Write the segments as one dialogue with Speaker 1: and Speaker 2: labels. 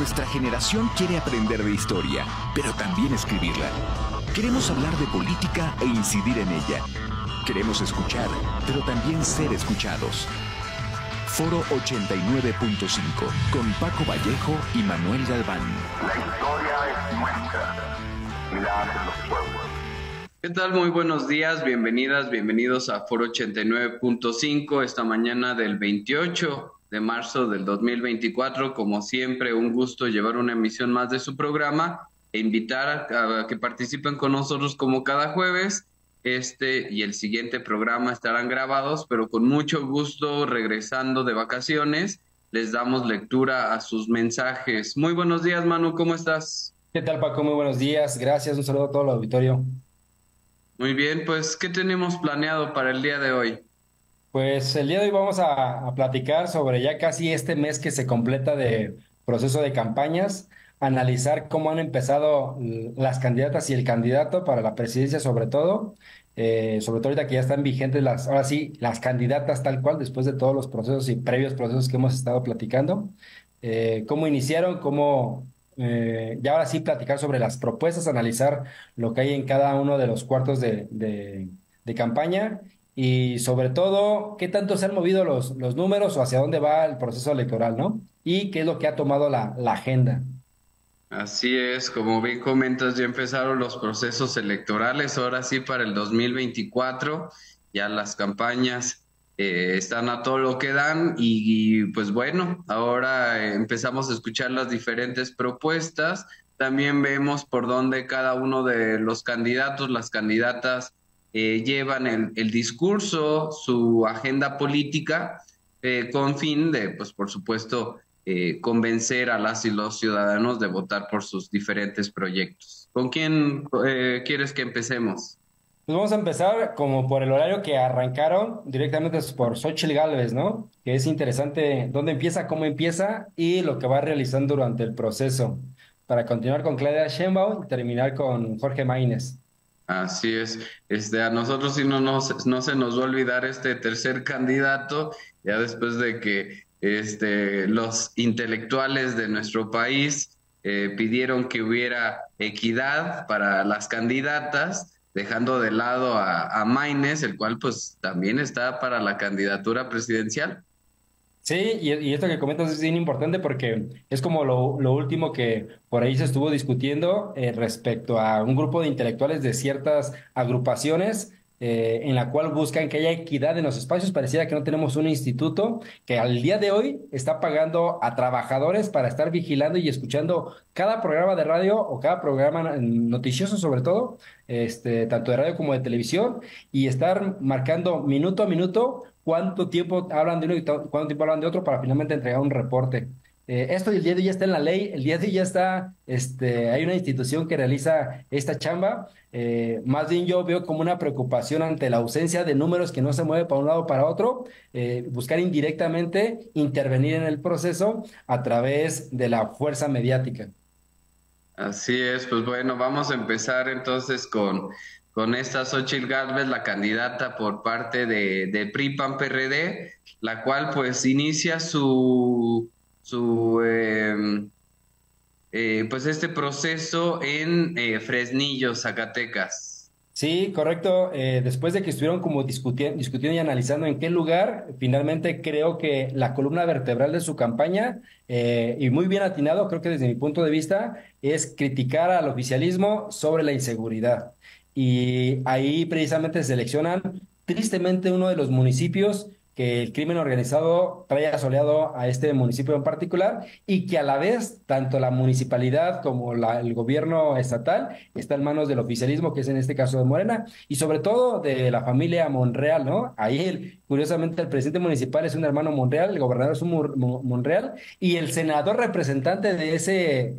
Speaker 1: Nuestra generación quiere aprender de historia, pero también escribirla. Queremos hablar de política e incidir en ella. Queremos escuchar, pero también ser escuchados. Foro 89.5, con Paco Vallejo y Manuel Galván.
Speaker 2: La historia es nuestra y la hacen los pueblos.
Speaker 3: ¿Qué tal? Muy buenos días, bienvenidas, bienvenidos a Foro 89.5, esta mañana del 28 de marzo del 2024. Como siempre, un gusto llevar una emisión más de su programa e invitar a que participen con nosotros como cada jueves. Este y el siguiente programa estarán grabados, pero con mucho gusto, regresando de vacaciones, les damos lectura a sus mensajes. Muy buenos días, Manu, ¿cómo estás?
Speaker 4: ¿Qué tal, Paco? Muy buenos días, gracias, un saludo a todo el auditorio.
Speaker 3: Muy bien, pues, ¿qué tenemos planeado para el día de hoy?
Speaker 4: Pues el día de hoy vamos a platicar sobre ya casi este mes que se completa de proceso de campañas, analizar cómo han empezado las candidatas y el candidato para la presidencia sobre todo ahorita que ya están vigentes ahora sí, las candidatas tal cual, después de todos los procesos y previos procesos que hemos estado platicando, cómo iniciaron, ya ahora sí platicar sobre las propuestas, analizar lo que hay en cada uno de los cuartos de campaña. Y sobre todo, qué tanto se han movido los números o hacia dónde va el proceso electoral, ¿no? Y qué es lo que ha tomado la agenda.
Speaker 3: Así es, como bien comentas, ya empezaron los procesos electorales, ahora sí para el 2024, ya las campañas están a todo lo que dan pues bueno, ahora empezamos a escuchar las diferentes propuestas, también vemos por dónde cada uno de los candidatos, las candidatas llevan el discurso, su agenda política, con fin de, pues por supuesto, convencer a las y los ciudadanos de votar por sus diferentes proyectos. ¿Con quién quieres que empecemos?
Speaker 4: Pues vamos a empezar como por el horario que arrancaron, directamente es por Xóchitl Gálvez, ¿no? Que es interesante dónde empieza, cómo empieza y lo que va realizando durante el proceso, para continuar con Claudia Sheinbaum y terminar con Jorge Maínez.
Speaker 3: Así es, a nosotros sí no se nos va a olvidar este tercer candidato, ya después de que los intelectuales de nuestro país pidieron que hubiera equidad para las candidatas, dejando de lado a Maínez, el cual pues también está para la candidatura presidencial.
Speaker 4: Sí, y esto que comentas es bien importante porque es como lo último que por ahí se estuvo discutiendo respecto a un grupo de intelectuales de ciertas agrupaciones en la cual buscan que haya equidad en los espacios. Pareciera que no tenemos un instituto que al día de hoy está pagando a trabajadores para estar vigilando y escuchando cada programa de radio o cada programa noticioso sobre todo, tanto de radio como de televisión, y estar marcando minuto a minuto cuánto tiempo hablan de uno y cuánto tiempo hablan de otro para finalmente entregar un reporte. Esto el día de hoy ya está en la ley, el día de hoy ya está, hay una institución que realiza esta chamba. Más bien yo veo como una preocupación ante la ausencia de números que no se mueve para un lado o para otro, buscar indirectamente intervenir en el proceso a través de la fuerza mediática.
Speaker 3: Así es, pues bueno, vamos a empezar entonces con esta Xóchitl Gálvez, la candidata por parte de PRI-PAN-PRD, la cual pues inicia pues este proceso en Fresnillo, Zacatecas.
Speaker 4: Sí, correcto. Después de que estuvieron como discutiendo y analizando en qué lugar, finalmente creo que la columna vertebral de su campaña, y muy bien atinado, creo que desde mi punto de vista, es criticar al oficialismo sobre la inseguridad. Y ahí precisamente seleccionan tristemente uno de los municipios que el crimen organizado trae asoleado a este municipio en particular y que a la vez tanto la municipalidad como el gobierno estatal está en manos del oficialismo, que es en este caso de Morena, y sobre todo de la familia Monreal, ¿no? Ahí, curiosamente, el presidente municipal es un hermano Monreal, el gobernador es un Monreal, y el senador representante de esa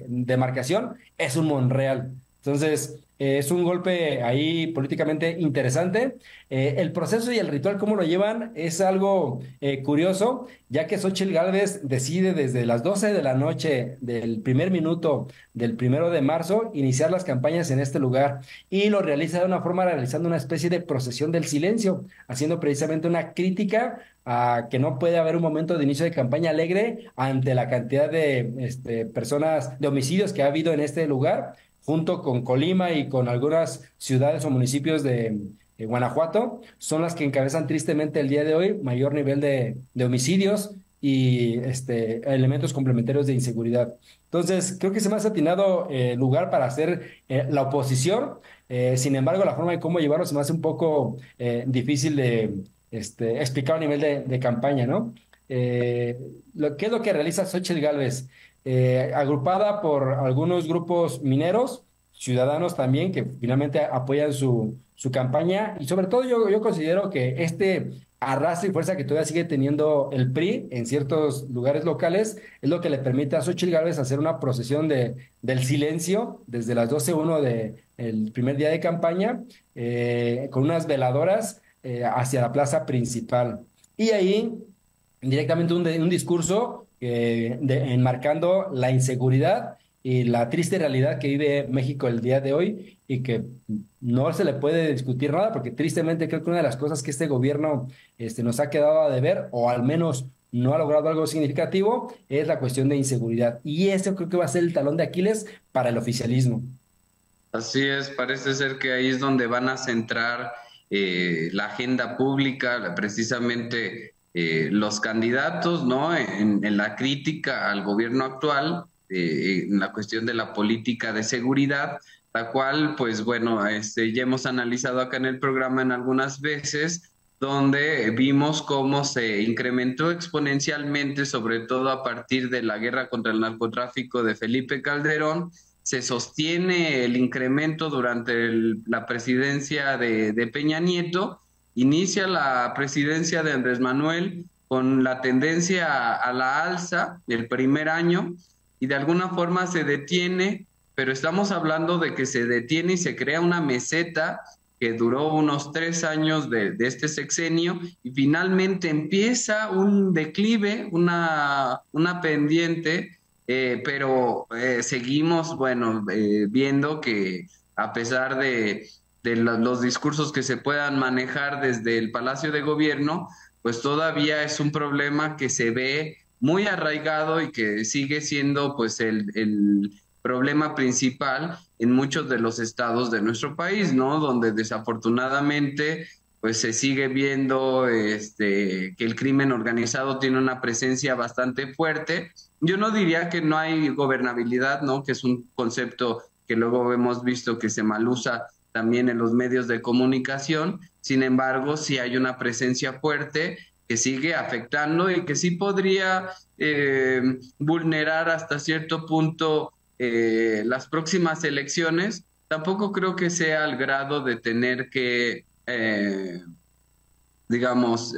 Speaker 4: demarcación es un Monreal. Entonces, es un golpe ahí políticamente interesante. El proceso y el ritual, cómo lo llevan, es algo curioso, ya que Xóchitl Gálvez decide desde las 12 de la noche del primer minuto del 1 de marzo iniciar las campañas en este lugar y lo realiza de una forma realizando una especie de procesión del silencio, haciendo precisamente una crítica a que no puede haber un momento de inicio de campaña alegre ante la cantidad de personas, de homicidios que ha habido en este lugar, junto con Colima y con algunas ciudades o municipios de Guanajuato, son las que encabezan tristemente el día de hoy mayor nivel de homicidios y elementos complementarios de inseguridad. Entonces, creo que se me ha atinado lugar para hacer la oposición. Sin embargo, la forma de cómo llevarlo se me hace un poco difícil de explicar a nivel de campaña, ¿no? ¿Qué es lo que realiza Xóchitl Gálvez? Agrupada por algunos grupos mineros, ciudadanos también, que finalmente apoyan su campaña, y sobre todo yo considero que este arrastre y fuerza que todavía sigue teniendo el PRI en ciertos lugares locales es lo que le permite a Xóchitl Gálvez hacer una procesión del silencio desde las 12:01 del primer día de campaña, con unas veladoras hacia la plaza principal. Y ahí directamente un discurso enmarcando la inseguridad y la triste realidad que vive México el día de hoy y que no se le puede discutir nada porque tristemente creo que una de las cosas que este gobierno nos ha quedado a deber o al menos no ha logrado algo significativo es la cuestión de inseguridad y eso creo que va a ser el talón de Aquiles para el oficialismo.
Speaker 3: Así es, parece ser que ahí es donde van a centrar la agenda pública, precisamente los candidatos, ¿no? En la crítica al gobierno actual, en la cuestión de la política de seguridad, la cual, pues bueno, ya hemos analizado acá en el programa en algunas veces, donde vimos cómo se incrementó exponencialmente, sobre todo a partir de la guerra contra el narcotráfico de Felipe Calderón. Se sostiene el incremento durante la presidencia de Peña Nieto, inicia la presidencia de Andrés Manuel con la tendencia a la alza el primer año y de alguna forma se detiene, pero estamos hablando de que se detiene y se crea una meseta que duró unos 3 años de este sexenio y finalmente empieza un declive, una pendiente, pero seguimos, bueno, viendo que a pesar de los discursos que se puedan manejar desde el Palacio de Gobierno, pues todavía es un problema que se ve muy arraigado y que sigue siendo pues el problema principal en muchos de los estados de nuestro país, ¿no? Donde desafortunadamente pues se sigue viendo que el crimen organizado tiene una presencia bastante fuerte. Yo no diría que no hay gobernabilidad, ¿no? Que es un concepto que luego hemos visto que se malusa también en los medios de comunicación. Sin embargo, sí hay una presencia fuerte que sigue afectando y que sí podría vulnerar hasta cierto punto las próximas elecciones. Tampoco creo que sea al grado de tener que, digamos,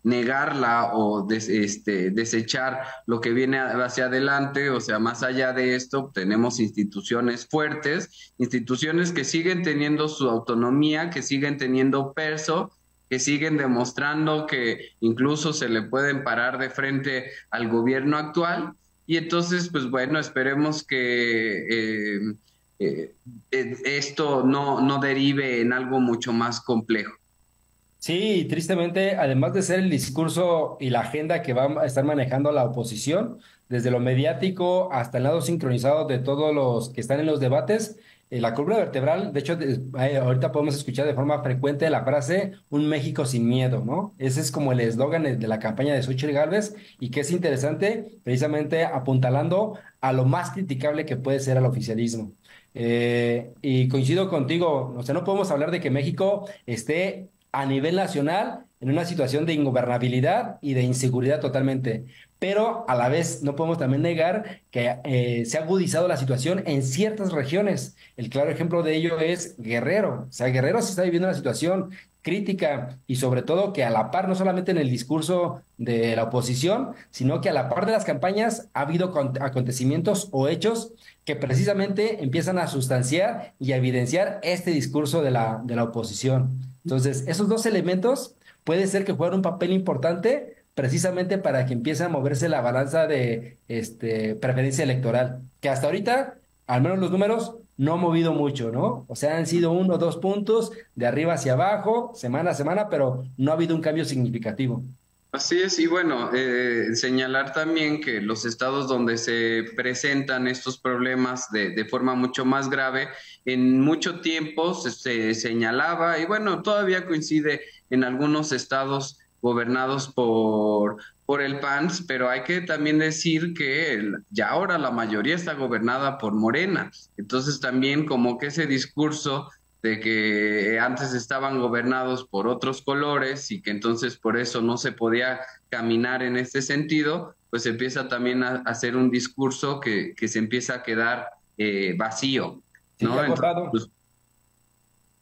Speaker 3: negarla o desechar lo que viene hacia adelante. O sea, más allá de esto, tenemos instituciones fuertes, instituciones que siguen teniendo su autonomía, que siguen teniendo peso, que siguen demostrando que incluso se le pueden parar de frente al gobierno actual. Y entonces, pues bueno, esperemos que esto no derive en algo mucho más complejo.
Speaker 4: Sí, tristemente, además de ser el discurso y la agenda que va a estar manejando la oposición, desde lo mediático hasta el lado sincronizado de todos los que están en los debates, la columna vertebral, de hecho, ahorita podemos escuchar de forma frecuente la frase "Un México sin miedo", ¿no? Ese es como el eslogan de la campaña de Xóchitl Gálvez y que es interesante, precisamente apuntalando a lo más criticable que puede ser al oficialismo. Y coincido contigo, o sea, no podemos hablar de que México esté a nivel nacional en una situación de ingobernabilidad y de inseguridad totalmente. Pero a la vez no podemos también negar que se ha agudizado la situación en ciertas regiones. El claro ejemplo de ello es Guerrero. O sea, Guerrero se está viviendo una situación crítica y sobre todo que a la par, no solamente en el discurso de la oposición, sino que a la par de las campañas ha habido acontecimientos o hechos que precisamente empiezan a sustanciar y a evidenciar este discurso de la oposición. Entonces, esos dos elementos puede ser que jueguen un papel importante precisamente para que empiece a moverse la balanza de preferencia electoral, que hasta ahorita, al menos los números, no ha movido mucho, ¿no? O sea, han sido 1 o 2 puntos de arriba hacia abajo, semana a semana, pero no ha habido un cambio significativo.
Speaker 3: Así es, y bueno, señalar también que los estados donde se presentan estos problemas de forma mucho más grave, en mucho tiempo se señalaba, y bueno, todavía coincide en algunos estados gobernados por el PAN, pero hay que también decir que ya ahora la mayoría está gobernada por Morena. Entonces también como que ese discurso de que antes estaban gobernados por otros colores y que entonces por eso no se podía caminar en este sentido, pues empieza también a hacer un discurso que se empieza a quedar vacío,
Speaker 4: Sí,
Speaker 3: ¿no? Entonces,
Speaker 4: agotado.
Speaker 3: pues, sí.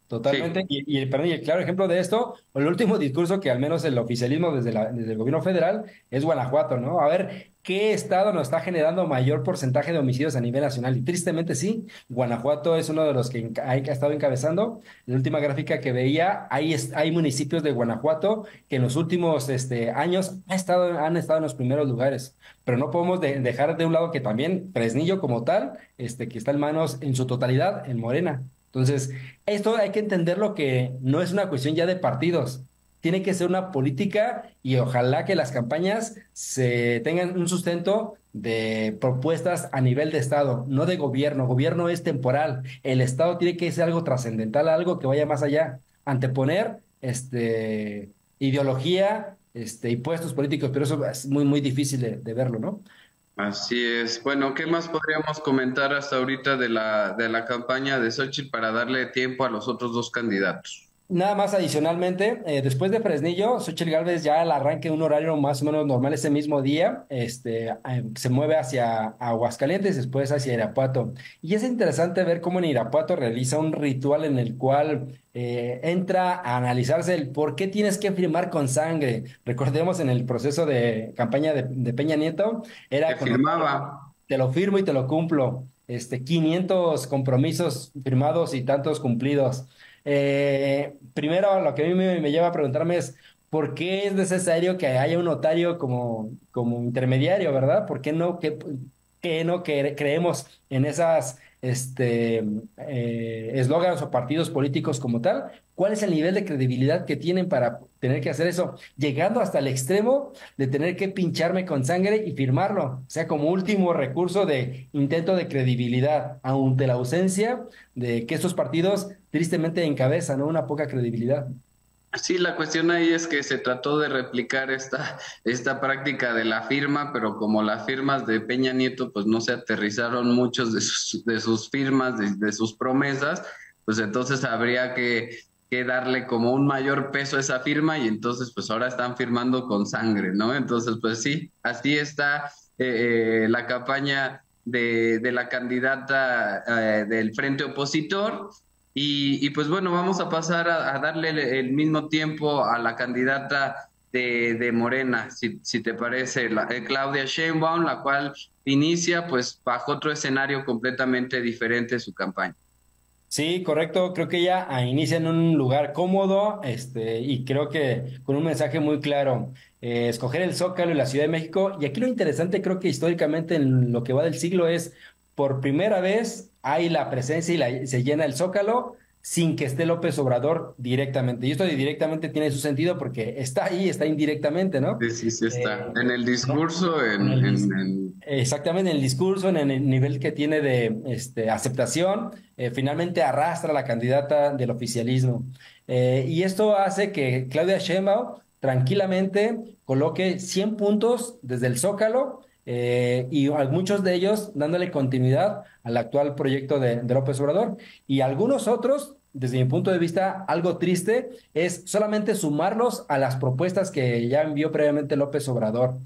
Speaker 4: Totalmente. Perdón, y el claro ejemplo de esto, o el último discurso que al menos el oficialismo desde el gobierno federal es Guanajuato, ¿no? A ver, ¿qué estado nos está generando mayor porcentaje de homicidios a nivel nacional? Y tristemente sí, Guanajuato es uno de los que ha estado encabezando. La última gráfica que veía, hay municipios de Guanajuato que en los últimos años han estado en los primeros lugares. Pero no podemos dejar de un lado que también Fresnillo como tal, que está en manos en su totalidad en Morena. Entonces, esto hay que entenderlo que no es una cuestión ya de partidos, tiene que ser una política y ojalá que las campañas se tengan un sustento de propuestas a nivel de Estado, no de gobierno. Gobierno es temporal, el Estado tiene que ser algo trascendental, algo que vaya más allá, anteponer ideología, y puestos políticos, pero eso es muy, muy difícil de verlo, ¿no?
Speaker 3: Así es. Bueno, ¿qué más podríamos comentar hasta ahorita de la campaña de Xochitl para darle tiempo a los otros dos candidatos?
Speaker 4: Nada más adicionalmente, después de Fresnillo, Xochitl Gálvez ya al arranque de un horario más o menos normal ese mismo día, se mueve hacia Aguascalientes, después hacia Irapuato. Y es interesante ver cómo en Irapuato realiza un ritual en el cual entra a analizarse el por qué tienes que firmar con sangre. Recordemos en el proceso de campaña de Peña Nieto,
Speaker 3: Que
Speaker 4: era con
Speaker 3: firmaba.
Speaker 4: te lo firmo y te lo cumplo. 500 compromisos firmados y tantos cumplidos. Primero, lo que a mí me lleva a preguntarme es, ¿por qué es necesario que haya un notario como intermediario, verdad? ¿Por qué no, creemos en esas eslóganes o partidos políticos como tal? ¿Cuál es el nivel de credibilidad que tienen para tener que hacer eso? Llegando hasta el extremo de tener que pincharme con sangre y firmarlo, o sea, como último recurso de intento de credibilidad, ante la ausencia de que estos partidos tristemente encabezan, ¿no? Una poca credibilidad.
Speaker 3: Sí, la cuestión ahí es que se trató de replicar esta práctica de la firma, pero como las firmas de Peña Nieto pues no se aterrizaron muchos de sus firmas, de sus promesas, pues entonces habría que darle como un mayor peso a esa firma y entonces pues ahora están firmando con sangre, ¿no? Entonces pues sí, así está la campaña de la candidata del frente opositor. Pues bueno, vamos a pasar a darle el mismo tiempo a la candidata de Morena, si te parece, Claudia Sheinbaum, la cual inicia pues bajo otro escenario completamente diferente su campaña.
Speaker 4: Sí, correcto. Creo que ella inicia en un lugar cómodo, y creo que con un mensaje muy claro. Escoger el Zócalo y la Ciudad de México. Y aquí lo interesante, creo que históricamente en lo que va del siglo es, por primera vez hay la presencia y se llena el Zócalo sin que esté López Obrador directamente. Y esto de directamente tiene su sentido porque está ahí, está indirectamente, ¿no?
Speaker 3: Sí, sí, sí está. En el
Speaker 4: ¿No?
Speaker 3: discurso,
Speaker 4: En el Exactamente, en el discurso, en el nivel que tiene de aceptación, finalmente arrastra a la candidata del oficialismo. Y esto hace que Claudia Sheinbaum tranquilamente coloque 100 puntos desde el Zócalo, y a muchos de ellos dándole continuidad al actual proyecto de López Obrador y algunos otros desde mi punto de vista, algo triste es solamente sumarlos a las propuestas que ya envió previamente López Obrador.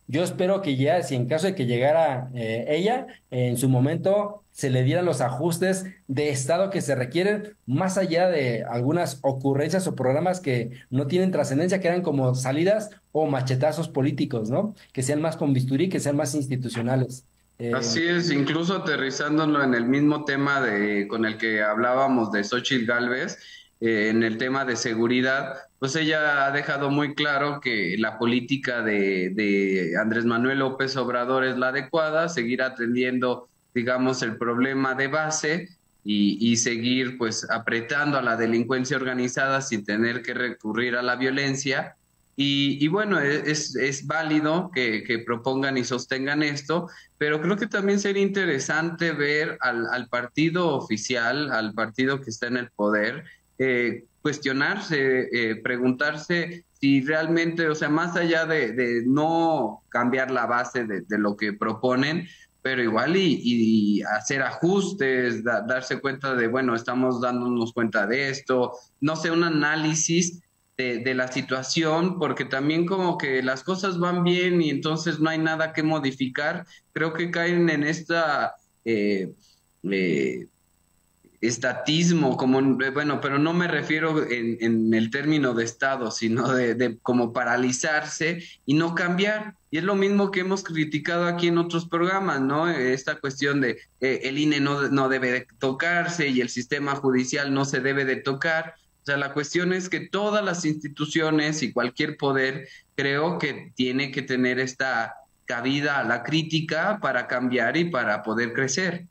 Speaker 4: Yo espero que ya, si en caso de que llegara ella, en su momento se le dieran los ajustes de Estado que se requieren, más allá de algunas ocurrencias o programas que no tienen trascendencia, que eran como salidas o machetazos políticos, ¿no? Que sean más con bisturí, que sean más institucionales. Eh,
Speaker 3: Así es, incluso aterrizándolo en el mismo tema con el que hablábamos de Xóchitl Gálvez, en el tema de seguridad, pues ella ha dejado muy claro que la política de Andrés Manuel López Obrador es la adecuada, seguir atendiendo, digamos, el problema de base y seguir pues apretando a la delincuencia organizada sin tener que recurrir a la violencia. Y bueno, es válido que propongan y sostengan esto, pero creo que también sería interesante ver al partido oficial, al partido que está en el poder, cuestionarse, preguntarse si realmente, o sea, más allá de no cambiar la base de lo que proponen, pero igual y hacer ajustes, darse cuenta de, bueno, estamos dándonos cuenta de esto, no sé, un análisis de la situación, porque también como que las cosas van bien y entonces no hay nada que modificar, creo que caen en esta eh, estatismo, como, bueno, pero no me refiero en el término de Estado, sino de como paralizarse y no cambiar. Y es lo mismo que hemos criticado aquí en otros programas, ¿no? Esta cuestión de el INE no debe de tocarse y el sistema judicial no se debe de tocar. O sea, la cuestión es que todas las instituciones y cualquier poder creo que tiene que tener esta cabida a la crítica para cambiar y para poder crecer.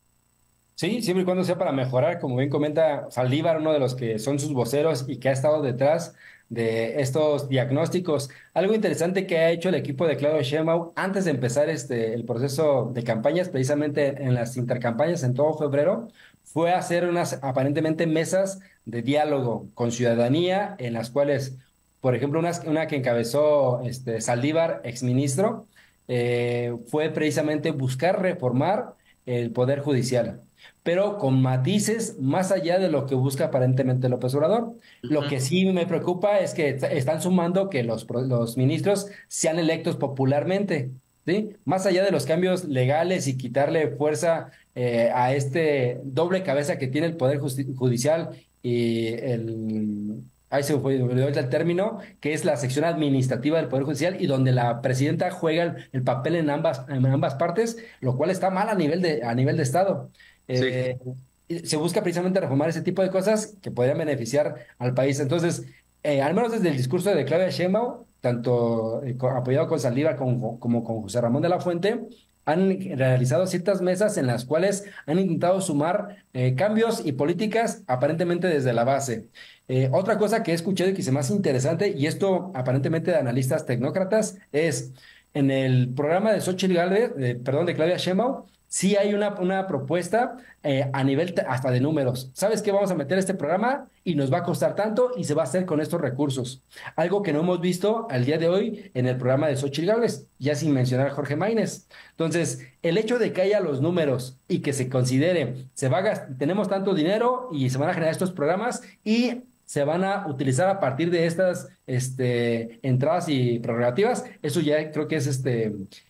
Speaker 4: Sí, siempre y cuando sea para mejorar, como bien comenta Saldívar, uno de los que son sus voceros y que ha estado detrás de estos diagnósticos. Algo interesante que ha hecho el equipo de Claudio Sheinbaum antes de empezar el proceso de campañas, precisamente en las intercampañas en todo febrero, fue hacer unas aparentemente mesas de diálogo con ciudadanía, en las cuales, por ejemplo, una que encabezó Saldívar, exministro, fue precisamente buscar reformar el Poder Judicial, pero con matices más allá de lo que busca aparentemente López Obrador. Lo que sí me preocupa es que están sumando que los ministros sean electos popularmente, ¿sí? Más allá de los cambios legales y quitarle fuerza a este doble cabeza que tiene el Poder Judicial y ahí se me olvidó el término, que es la sección administrativa del Poder Judicial y donde la presidenta juega el papel en ambas partes, lo cual está mal a nivel de Estado.
Speaker 3: Sí.
Speaker 4: Eh, Se busca precisamente reformar ese tipo de cosas que podrían beneficiar al país. Entonces, al menos desde el discurso de Claudia Sheinbaum, tanto apoyado con Saldívar como con José Ramón de la Fuente, han realizado ciertas mesas en las cuales han intentado sumar cambios y políticas aparentemente desde la base. Otra cosa que he escuchado y que se me hace interesante, y esto aparentemente de analistas tecnócratas, es en el programa de Xochitl Gálvez, perdón, de Claudia Sheinbaum, sí hay una propuesta a nivel hasta de números. ¿Sabes qué? Vamos a meter este programa y nos va a costar tanto y se va a hacer con estos recursos. Algo que no hemos visto al día de hoy en el programa de Xochitl Gálvez, ya sin mencionar a Jorge Maínez. Entonces, el hecho de que haya los números y que se considere, tenemos tanto dinero y se van a generar estos programas y se van a utilizar a partir de estas entradas y prerrogativas, eso ya creo que es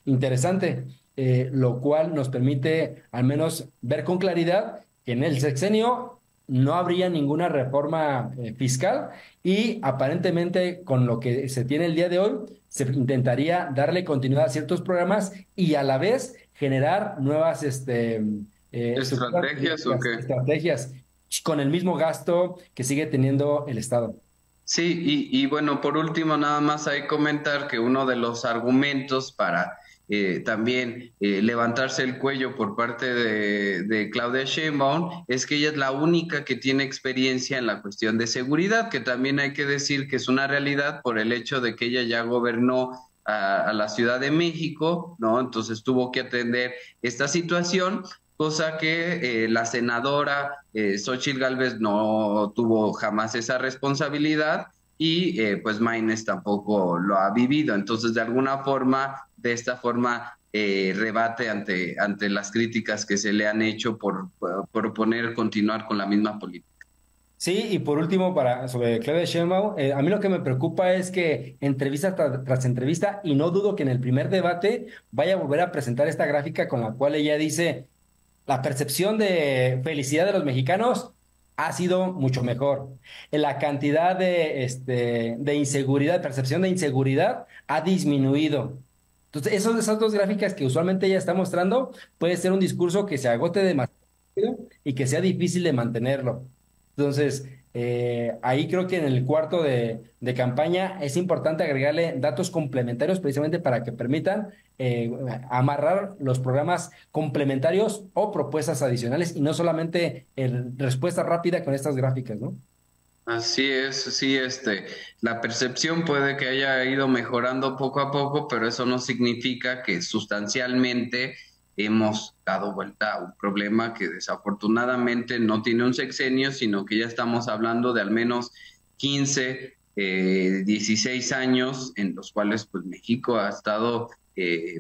Speaker 4: interesante, lo cual nos permite al menos ver con claridad que en el sexenio no habría ninguna reforma fiscal y aparentemente con lo que se tiene el día de hoy se intentaría darle continuidad a ciertos programas y a la vez generar nuevas
Speaker 3: ¿Estrategias o qué?
Speaker 4: estrategias con el mismo gasto que sigue teniendo el Estado.
Speaker 3: Sí, y bueno, por último, nada más hay comentar que uno de los argumentos para también levantarse el cuello por parte de Claudia Sheinbaum es que ella es la única que tiene experiencia en la cuestión de seguridad, que también hay que decir que es una realidad por el hecho de que ella ya gobernó a la Ciudad de México, ¿no? Entonces tuvo que atender esta situación, cosa que la senadora Xóchitl Gálvez no tuvo jamás esa responsabilidad y pues Maínez tampoco lo ha vivido. Entonces, de alguna forma, de esta forma, rebate ante las críticas que se le han hecho por proponer continuar con la misma política.
Speaker 4: Sí, y por último, sobre Claudia Sheinbaum, a mí lo que me preocupa es que entrevista tras entrevista, y no dudo que en el primer debate vaya a volver a presentar esta gráfica con la cual ella dice, la percepción de felicidad de los mexicanos ha sido mucho mejor. La cantidad de inseguridad, percepción de inseguridad ha disminuido. Entonces, esas dos gráficas que usualmente ella está mostrando, puede ser un discurso que se agote demasiado rápido y que sea difícil de mantenerlo. Entonces, ahí creo que en el cuarto de campaña es importante agregarle datos complementarios precisamente para que permitan eh, amarrar los programas complementarios o propuestas adicionales y no solamente respuesta rápida con estas gráficas, ¿no?
Speaker 3: Así es, sí, la percepción puede que haya ido mejorando poco a poco, pero eso no significa que sustancialmente hemos dado vuelta a un problema que desafortunadamente no tiene un sexenio, sino que ya estamos hablando de al menos 15, 16 años en los cuales pues México ha estado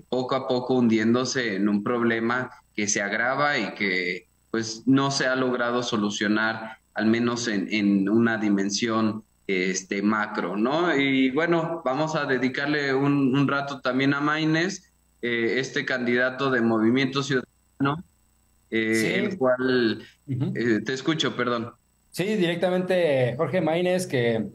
Speaker 3: poco a poco hundiéndose en un problema que se agrava y que pues no se ha logrado solucionar al menos en una dimensión macro, ¿no? Y bueno, vamos a dedicarle un rato también a Maines, este candidato de Movimiento Ciudadano, el
Speaker 4: Sí.
Speaker 3: cual,
Speaker 4: Ujú.
Speaker 3: te escucho, perdón.
Speaker 4: Sí, directamente Jorge Maínez, que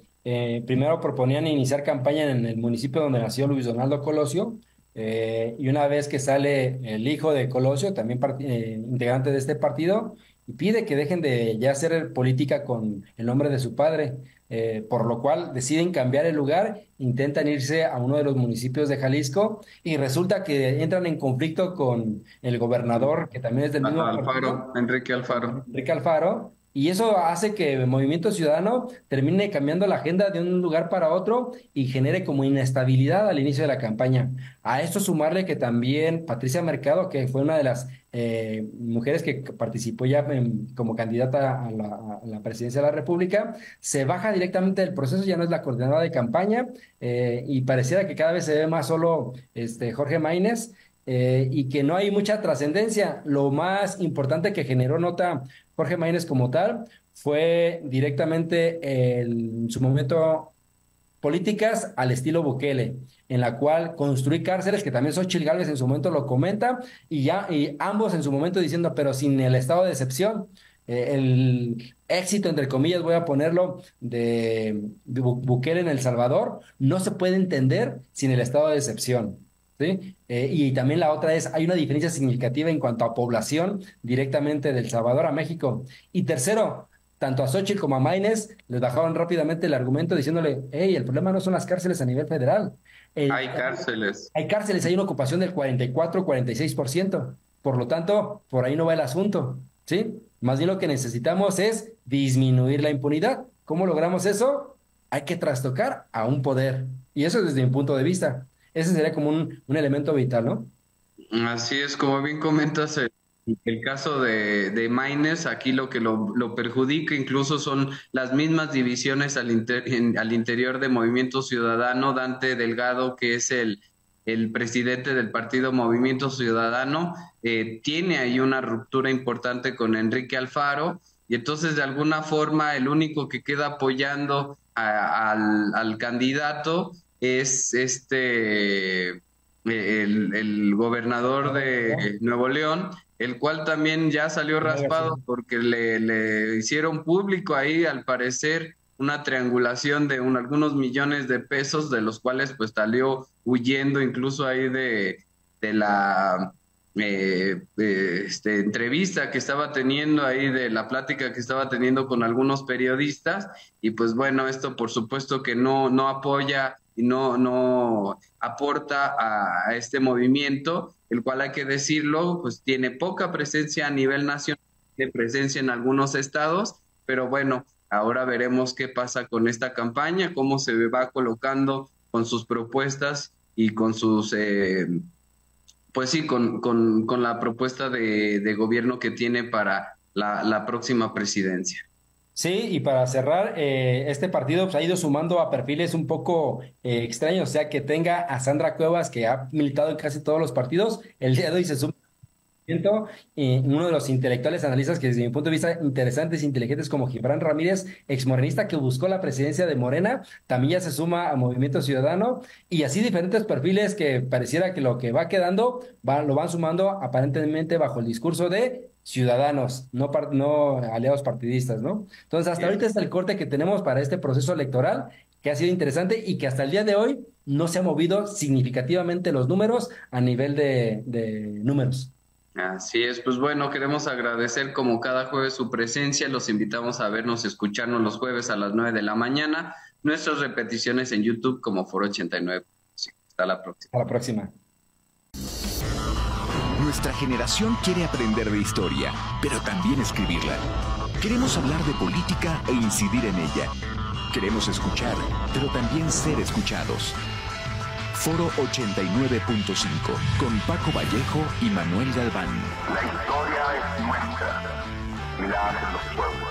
Speaker 4: primero proponían iniciar campaña en el municipio donde nació Luis Donaldo Colosio, y una vez que sale el hijo de Colosio, también integrante de este partido, y pide que dejen de ya hacer política con el nombre de su padre, por lo cual deciden cambiar el lugar, intentan irse a uno de los municipios de Jalisco, y resulta que entran en conflicto con el gobernador, que también es del mismo partido,
Speaker 3: Alfaro, Enrique Alfaro.
Speaker 4: Enrique Alfaro, y eso hace que el Movimiento Ciudadano termine cambiando la agenda de un lugar para otro y genere como inestabilidad al inicio de la campaña. A esto sumarle que también Patricia Mercado, que fue una de las mujeres que participó ya como candidata a la presidencia de la República, se baja directamente del proceso, ya no es la coordinadora de campaña, y pareciera que cada vez se ve más solo Jorge Maínez. Y que no hay mucha trascendencia. Lo más importante que generó nota Jorge Maínez como tal fue directamente en su momento políticas al estilo Bukele, en la cual construí cárceles, que también Xóchitl Gálvez en su momento lo comenta, y ambos en su momento diciendo, pero sin el estado de excepción. El éxito, entre comillas, voy a ponerlo, de Bukele en El Salvador, no se puede entender sin el estado de excepción. ¿Sí? Y también la otra es, hay una diferencia significativa en cuanto a población directamente de El Salvador a México. Y tercero, tanto a Xochitl como a Maínez les bajaron rápidamente el argumento diciéndole, hey, el problema no son las cárceles a nivel federal. El-
Speaker 3: Hay cárceles.
Speaker 4: Hay cárceles, hay una ocupación del 44-46%. Por lo tanto, por ahí no va el asunto, ¿sí? Más bien lo que necesitamos es disminuir la impunidad. ¿Cómo logramos eso? Hay que trastocar a un poder. Y eso desde mi punto de vista. Ese sería como un elemento vital, ¿no?
Speaker 3: Así es, como bien comentas, el caso de Maines, aquí lo que lo perjudica incluso son las mismas divisiones al interior de Movimiento Ciudadano. Dante Delgado, que es el presidente del partido Movimiento Ciudadano, tiene ahí una ruptura importante con Enrique Alfaro, y entonces de alguna forma el único que queda apoyando al candidato es el gobernador de Nuevo León, el cual también ya salió raspado porque le hicieron público ahí, al parecer, una triangulación de algunos millones de pesos, de los cuales pues salió huyendo incluso ahí de la entrevista que estaba teniendo ahí, de la plática que estaba teniendo con algunos periodistas. Y pues bueno, esto por supuesto que no apoya y no aporta a este movimiento, el cual, hay que decirlo, pues tiene poca presencia a nivel nacional, de presencia en algunos estados, pero bueno, ahora veremos qué pasa con esta campaña, cómo se va colocando con sus propuestas y con sus, pues sí, con la propuesta de gobierno que tiene para la próxima presidencia.
Speaker 4: Sí, y para cerrar, este partido pues, ha ido sumando a perfiles un poco extraños, o sea, que tenga a Sandra Cuevas, que ha militado en casi todos los partidos, el día de hoy se suma y uno de los intelectuales analistas que desde mi punto de vista interesantes e inteligentes como Gibran Ramírez, exmorenista que buscó la presidencia de Morena, también ya se suma a Movimiento Ciudadano y así diferentes perfiles que pareciera que lo que va quedando lo van sumando aparentemente bajo el discurso de ciudadanos, no aliados partidistas, ¿no? Entonces, hasta ahorita es el corte que tenemos para este proceso electoral que ha sido interesante y que hasta el día de hoy no se ha movido significativamente los números a nivel de números.
Speaker 3: Así es, pues bueno, queremos agradecer como cada jueves su presencia, los invitamos a vernos, escucharnos los jueves a las 9 de la mañana, nuestras repeticiones en YouTube como Foro 89. Sí, hasta la próxima.
Speaker 4: Hasta la próxima.
Speaker 1: Nuestra generación quiere aprender de historia, pero también escribirla. Queremos hablar de política e incidir en ella. Queremos escuchar, pero también ser escuchados. Foro 89.5, con Paco Vallejo y Manuel Galván.
Speaker 2: La historia es nuestra y la hacen los pueblos.